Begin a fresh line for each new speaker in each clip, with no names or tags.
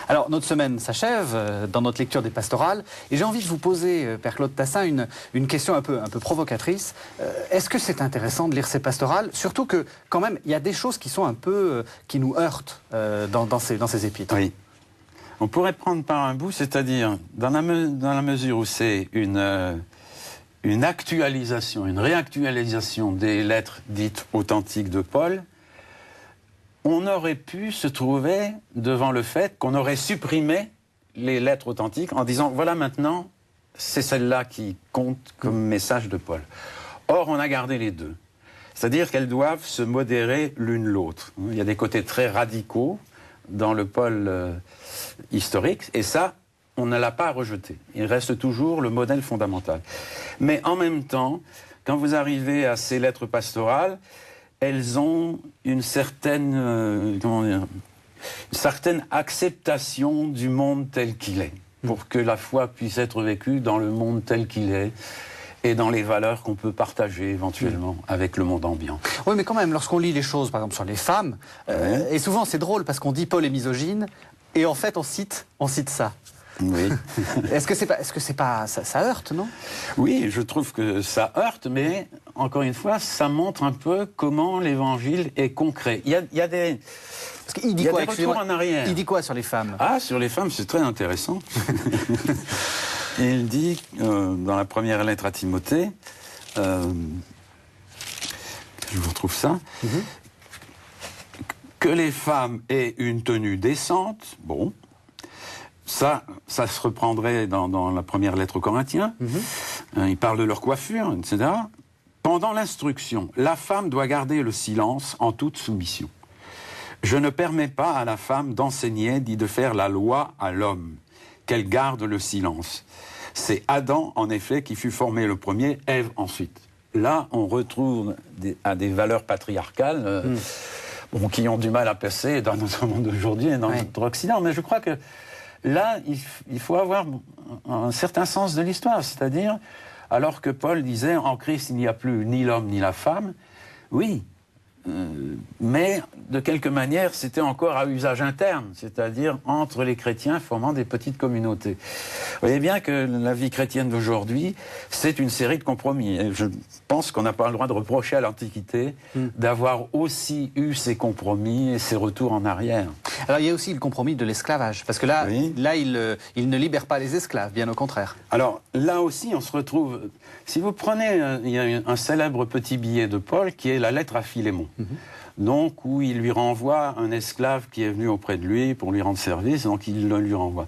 Alors, notre semaine s'achève dans notre lecture des pastorales. Et j'ai envie de vous poser, Père Claude Tassin, une question un peu provocatrice. Est-ce que c'est intéressant de lire ces pastorales? Surtout que, quand même, il y a des choses qui sont un peu... qui nous heurtent dans ces épîtres.
Oui. On pourrait prendre par un bout, c'est-à-dire, dans la mesure où c'est une actualisation, une réactualisation des lettres dites authentiques de Paul, on aurait pu se trouver devant le fait qu'on aurait supprimé les lettres authentiques en disant, voilà maintenant, c'est celle-là qui compte comme message de Paul. Or, on a gardé les deux. C'est-à-dire qu'elles doivent se modérer l'une l'autre. Il y a des côtés très radicaux dans le Paul historique, et ça, on ne l'a pas rejeté. Il reste toujours le modèle fondamental. Mais en même temps, quand vous arrivez à ces lettres pastorales, elles ont une certaine, une certaine acceptation du monde tel qu'il est, pour que la foi puisse être vécue dans le monde tel qu'il est, et dans les valeurs qu'on peut partager éventuellement avec le monde ambiant.
Oui, mais quand même, lorsqu'on lit les choses, par exemple, sur les femmes, et souvent c'est drôle parce qu'on dit Paul est misogyne, et en fait on cite ça.
Oui.
Est-ce que c'est pas ça heurte, non?
Oui, je trouve que ça heurte, mais encore une fois, ça montre un peu comment l'évangile est concret. Il y a des...
Parce qu'il dit quoi,
des retours en arrière.
Il dit quoi sur les femmes?
Ah, sur les femmes, c'est très intéressant. Il dit, dans la première lettre à Timothée, je vous retrouve ça, que les femmes aient une tenue décente, bon, ça se reprendrait dans la première lettre aux Corinthiens, il parle de leur coiffure, etc. Pendant l'instruction, la femme doit garder le silence en toute soumission. Je ne permets pas à la femme d'enseigner ni de faire la loi à l'homme, qu'elle garde le silence. C'est Adam, en effet, qui fut formé le premier, Ève ensuite. Là, on retrouve à des valeurs patriarcales qui ont du mal à passer dans notre monde d'aujourd'hui et dans notre Occident. Mais je crois que là, il faut avoir un certain sens de l'histoire. C'est-à-dire, alors que Paul disait, en Christ, il n'y a plus ni l'homme ni la femme, oui, mais de quelque manière, c'était encore à usage interne, c'est-à-dire entre les chrétiens formant des petites communautés. Vous voyez bien que la vie chrétienne d'aujourd'hui, c'est une série de compromis. Et je pense qu'on n'a pas le droit de reprocher à l'Antiquité d'avoir aussi eu ces compromis et ces retours en arrière.
Alors il y a aussi le compromis de l'esclavage, parce que là, il ne libère pas les esclaves, bien au contraire.
Alors là aussi, on se retrouve... Si vous prenez, il y a un célèbre petit billet de Paul qui est la lettre à Philémon. Donc, où il lui renvoie un esclave qui est venu auprès de lui pour lui rendre service, donc il le lui renvoie.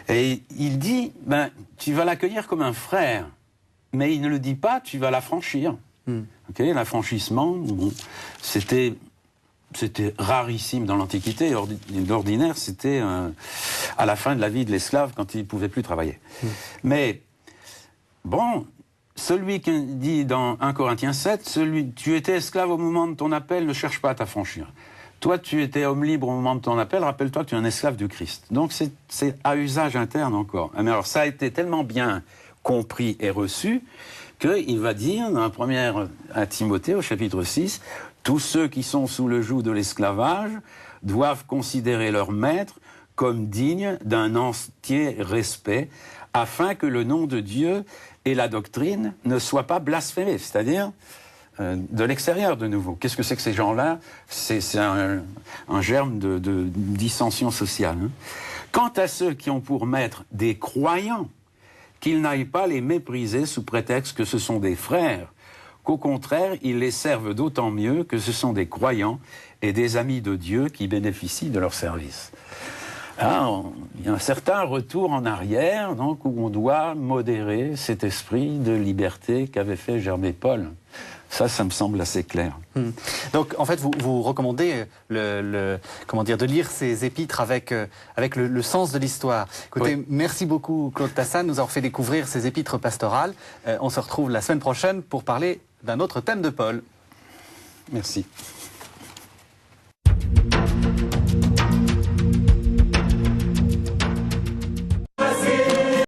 Et il dit, tu vas l'accueillir comme un frère, mais il ne le dit pas, tu vas l'affranchir. Okay, l'affranchissement, c'était rarissime dans l'Antiquité. L'ordinaire, c'était à la fin de la vie de l'esclave, quand il ne pouvait plus travailler. Mais, bon... Celui qui dit dans 1 Corinthiens 7, tu étais esclave au moment de ton appel, ne cherche pas à t'affranchir. Toi, tu étais homme libre au moment de ton appel, rappelle-toi que tu es un esclave du Christ. Donc c'est à usage interne encore. Mais alors ça a été tellement bien compris et reçu qu'il va dire dans la première à Timothée, au chapitre 6, tous ceux qui sont sous le joug de l'esclavage doivent considérer leur maître comme digne d'un entier respect, afin que le nom de Dieu et la doctrine ne soient pas blasphémés, c'est-à-dire de l'extérieur de nouveau. Qu'est-ce que c'est que ces gens-là? C'est un germe de dissension sociale. Quant à ceux qui ont pour maître des croyants, qu'ils n'aillent pas les mépriser sous prétexte que ce sont des frères, qu'au contraire, ils les servent d'autant mieux que ce sont des croyants et des amis de Dieu qui bénéficient de leur service. Là, il y a un certain retour en arrière, donc, où on doit modérer cet esprit de liberté qu'avait fait germer Paul. Ça me semble assez clair.
Donc, en fait, vous recommandez de lire ces épîtres avec le sens de l'histoire. Écoutez, merci beaucoup, Claude Tassin, de nous avoir fait découvrir ces épîtres pastorales. On se retrouve la semaine prochaine pour parler d'un autre thème de Paul.
Merci.